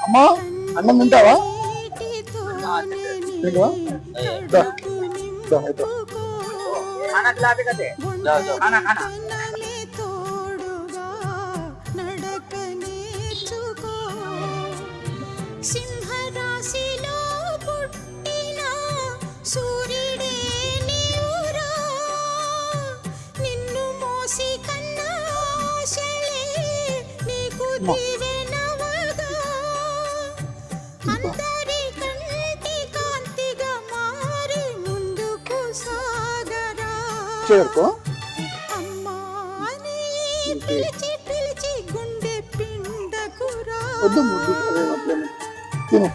అమ్మా అన్నం తింటావా? తింటావా? సింహరాశిలో పుట్టిన సూర్యుడే నీవురా, నిన్ను మోసి కన్నా ఆశలే నీకు దీవెనవగా, అందరి కంటి కాంతిగా మారి ముందుకు సాగరా. చేరుకో అమ్మా అని పిలిచి పిలిచి గుండె పిండకురా. వద్దు తిను.